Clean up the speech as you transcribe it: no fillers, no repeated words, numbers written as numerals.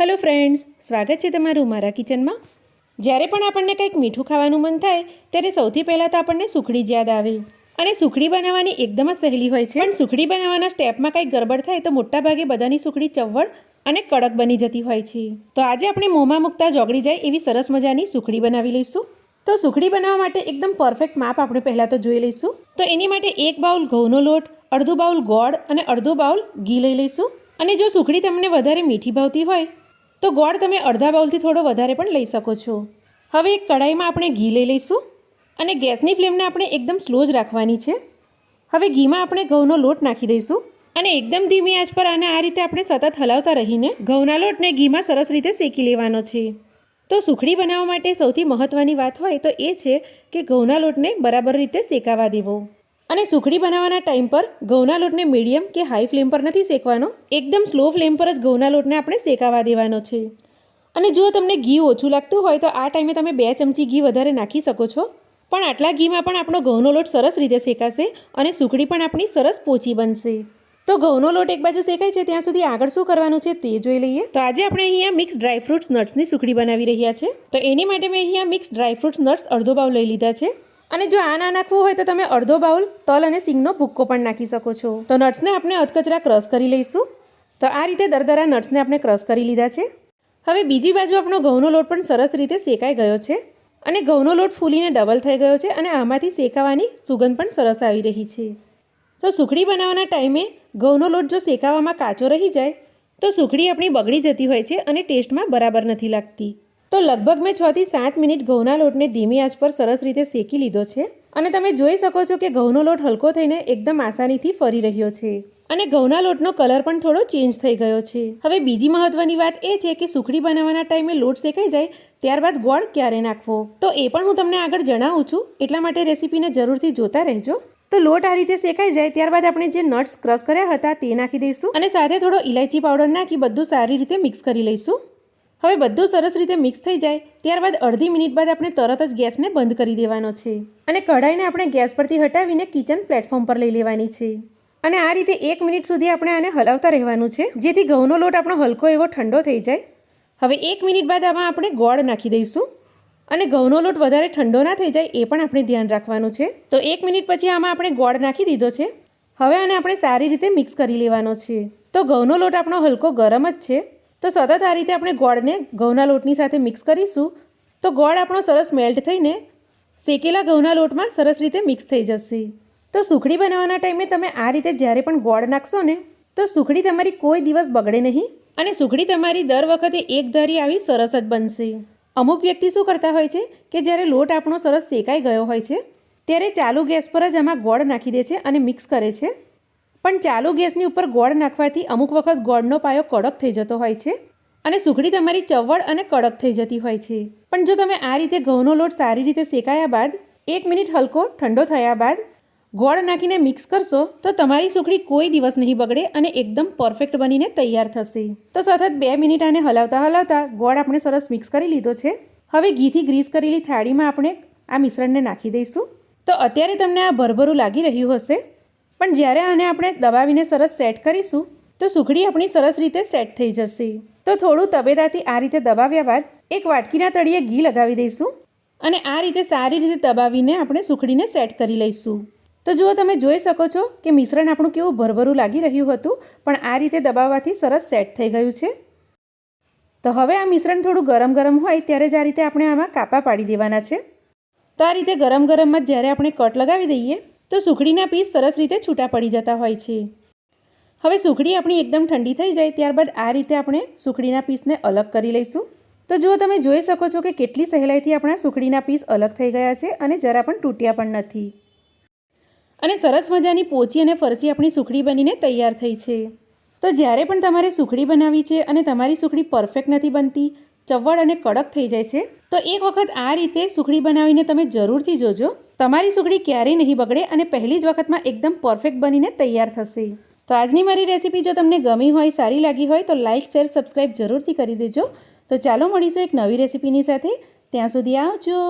Hello friends, स्वागत है तमारुं मारा किचन में। જ્યારે પણ આપણને કંઈક મીઠું ખાવાનું મન થાય ત્યારે સૌથી પહેલાં તો આપણને સુખડી જ યાદ આવે અને સુખડી બનાવવાની એકદમ જ સહેલી હોય છે, પણ સુખડી બનાવવાના સ્ટેપમાં કંઈક ગરબડ થાય તો મોટાભાગે બધાની સુખડી ચવડ અને કડક બની જતી હોય છે। તો આજે આપણે મોંમાં મૂકતા જોગળી જાય એવી સરસ મજાની સુખડી બનાવી લઈશું। તો સુખડી બનાવવા માટે એકદમ પરફેક્ટ માપ આપણે પહેલાં તો જોઈ લઈશું। તો એની માટે 1 બાઉલ ઘઉંનો લોટ, અડધો બાઉલ ગોળ અને અડધો બાઉલ ઘી લઈ લઈશું। અને જો સુખડી તમને વધારે મીઠી ભાવતી હોય તો ગોળ તમે અડધા બાઉલથી થોડો વધારે પણ લઈ શકો છો। હવે એક કઢાઈમાં આપણે ઘી લઈ લઈશું અને ગેસની ફ્લેમને આપણે એકદમ સ્લો જ રાખવાની છે। હવે ઘીમાં આપણે ઘઉંનો લોટ નાખી દઈશું અને એકદમ ધીમી આંચ પર આને આ રીતે આપણે સતત હલાવતા રહીને ઘઉંના લોટને ઘીમાં સરસ રીતે શેકી લેવાનો છે। તો સુખડી બનાવવા માટે સૌથી મહત્ત્વની વાત હોય તો એ છે કે ઘઉંના લોટને બરાબર રીતે શેકાવા દેવો। અને સુખડી બનાવવાના ટાઈમ પર ઘઉંના લોટને મીડિયમ કે હાઈ ફ્લેમ પર નથી શેકવાનો, એકદમ સ્લો ફ્લેમ પર જ ઘઉંના લોટને આપણે શેકાવા દેવાનો છે। અને જો તમને ઘી ઓછું લાગતું હોય તો આ ટાઈમે તમે 2 ચમચી ઘી વધારે નાખી શકો છો, પણ આટલા ઘીમાં પણ આપણો ઘઉંનો લોટ સરસ રીતે શેકાશે અને સુખડી પણ આપણી સરસ પોચી બનશે। તો ઘઉંનો લોટ એક બાજુ શેકાય છે ત્યાં સુધી આગળ શું કરવાનું છે તે જોઈ લઈએ। તો આજે આપણે અહીંયા મિક્સ ડ્રાયફ્રૂટ્સ નટ્સની સુખડી બનાવી રહ્યા છે। તો એની માટે મેં અહીંયા મિક્સ ડ્રાયફ્રૂટ્સ નટ્સ અડધો બાઉલ લઈ લીધા છે। અને જો આ ના નાખવું હોય તો તમે અડધો બાઉલ તલ અને સિંગનો ભૂક્કો પણ નાખી શકો છો। તો નટ્સને આપણે અધકચરા ક્રશ કરી લઈશું। તો આ રીતે દરદરા નટ્સને આપણે ક્રશ કરી લીધા છે। હવે બીજી બાજુ આપણો ઘઉંનો લોટ પણ સરસ રીતે શેકાઈ ગયો છે અને ઘઉંનો લોટ ફૂલીને ડબલ થઈ ગયો છે અને આમાંથી શેકાવાની સુગંધ પણ સરસ આવી રહી છે। તો સુખડી બનાવવાના ટાઈમે ઘઉંનો લોટ જો શેકાવામાં કાચો રહી જાય તો સુખડી આપણી બગડી જતી હોય છે અને ટેસ્ટમાં બરાબર નથી લાગતી। તો લગભગ મેં 6 થી 7 મિનિટ ઘઉંના લોટને ધીમી આંચ પર સરસ રીતે શેકી લીધો છે અને તમે જોઈ શકો છો કે ઘઉંનો લોટ હલકો થઈને એકદમ આસાનીથી ફરી રહ્યો છે અને ઘઉંના લોટનો કલર પણ થોડો ચેન્જ થઈ ગયો છે। હવે બીજી મહત્વની વાત એ છે કે સુખડી બનાવવાના ટાઈમે લોટ શેકાઈ જાય ત્યારબાદ ગોળ ક્યારે નાખવો તો એ પણ હું તમને આગળ જણાવું છું, એટલા માટે રેસીપીને જરૂરથી જોતા રહેજો। તો લોટ આ રીતે શેકાઈ જાય ત્યારબાદ આપણે જે નટ્સ ક્રશ કર્યા હતા તે નાખી દઈશું અને સાથે થોડો ઇલાયચી પાવડર નાખી બધું સારી રીતે મિક્સ કરી લઈશું। હવે બધું સરસ રીતે મિક્સ થઈ જાય ત્યારબાદ અડધી મિનિટ બાદ આપણે તરત જ ગેસને બંધ કરી દેવાનો છે અને કઢાઈને આપણે ગેસ પરથી હટાવીને કિચન પ્લેટફોર્મ પર લઈ લેવાની છે અને આ રીતે 1 મિનિટ સુધી આપણે આને હલાવતા રહેવાનું છે જેથી ઘઉંનો લોટ આપણો હલકો એવો ઠંડો થઈ જાય। હવે 1 મિનિટ બાદ આમાં આપણે ગોળ નાખી દઈશું અને ઘઉંનો લોટ વધારે ઠંડો ના થઈ જાય એ પણ આપણે ધ્યાન રાખવાનું છે। તો 1 મિનિટ પછી આમાં આપણે ગોળ નાખી દીધો છે। હવે આને આપણે સારી રીતે મિક્સ કરી લેવાનો છે। તો ઘઉંનો લોટ આપણો હલકો ગરમ જ છે તો સતત આ રીતે આપણે ગોળને ઘઉંના લોટની સાથે મિક્સ કરીશું તો ગોળ આપણો સરસ મેલ્ટ થઈને શેકેલા ઘઉંના લોટમાં સરસ રીતે મિક્સ થઈ જશે। તો સુખડી બનાવવાના ટાઈમે તમે આ રીતે જ્યારે પણ ગોળ નાખશો ને તો સુખડી તમારી કોઈ દિવસ બગડે નહીં અને સુખડી તમારી દર વખતે એકધારી આવી સરસ જ બનશે। અમુક વ્યક્તિ શું કરતા હોય છે કે જ્યારે લોટ આપણો સરસ શેકાઈ ગયો હોય છે ત્યારે ચાલુ ગેસ પર જ આમાં ગોળ નાખી દે છે અને મિક્સ કરે છે, પણ ચાલુ ગેસની ઉપર ગોળ નાખવાથી અમુક વખત ગોળનો પાયો કડક થઈ જતો હોય છે અને સુખડી તમારી ચવડ અને કડક થઈ જતી હોય છે। પણ જો તમે આ રીતે ઘઉંનો લોટ સારી રીતે શેકાયા બાદ 1 મિનિટ હલકો ઠંડો થયા બાદ ગોળ નાખીને મિક્સ કરશો તો તમારી સુખડી કોઈ દિવસ નહીં બગડે અને એકદમ પરફેક્ટ બનીને તૈયાર થશે। તો સતત 2 મિનિટ આને હલાવતા ગોળ આપણે સરસ મિક્સ કરી લીધો છે। હવે ઘીથી ગ્રીસ કરેલી થાળીમાં આપણે આ મિશ્રણને નાખી દઈશું। તો અત્યારે તમને આ ભરભરું લાગી રહ્યું હશે, પણ જ્યારે આને આપણે દબાવીને સરસ સેટ કરીશું તો સુખડી આપણી સરસ રીતે સેટ થઈ જશે। તો થોડું તબેદાથી આ રીતે દબાવ્યા બાદ એક વાટકીના તળિયે ઘી લગાવી દઈશું અને આ રીતે સારી રીતે દબાવીને આપણે સુખડીને સેટ કરી લઈશું। તો જુઓ તમે જોઈ શકો છો કે મિશ્રણ આપણું કેવું ભરભરું લાગી રહ્યું હતું, પણ આ રીતે દબાવવાથી સરસ સેટ થઈ ગયું છે। તો હવે આ મિશ્રણ થોડું ગરમ ગરમ હોય ત્યારે જ આ રીતે આપણે આમાં કાપા પાડી દેવાના છે। તો આ રીતે ગરમ ગરમમાં જ્યારે આપણે કટ લગાવી દઈએ તો સુખડીના પીસ સરસ રીતે છૂટા પડી જતા હોય છે। હવે સુખડી આપણી એકદમ ઠંડી થઈ જાય ત્યારબાદ આ રીતે આપણે સુખડીના પીસને અલગ કરી લઈશું। તો જુઓ તમે જોઈ શકો છો કે કેટલી સહેલાઈથી આપણા સુખડીના પીસ અલગ થઈ ગયા છે અને જરા પણ તૂટ્યા પણ નથી અને સરસ મજાની પોચી અને ફરસી આપણી સુખડી બનીને તૈયાર થઈ છે। તો જ્યારે પણ તમારે સુખડી બનાવવી છે અને તમારી સુખડી પરફેક્ટ નથી બનતી, ચવડ અને કડક થઈ જાય છે તો એક વખત આ રીતે સુખડી બનાવીને તમે જરૂરથી જોજો, તમારી સુખડી ક્યારેય નહીં બગડે અને પહેલી જ વખતમાં એકદમ પરફેક્ટ બનીને તૈયાર થશે। તો આજની મારી રેસીપી જો તમને ગમી હોય, સારી લાગી હોય તો લાઇક, શેર, સબસ્ક્રાઈબ જરૂરથી કરી દેજો। તો ચાલો મળીશું એક નવી રેસીપીની સાથે, ત્યાં સુધી આવજો।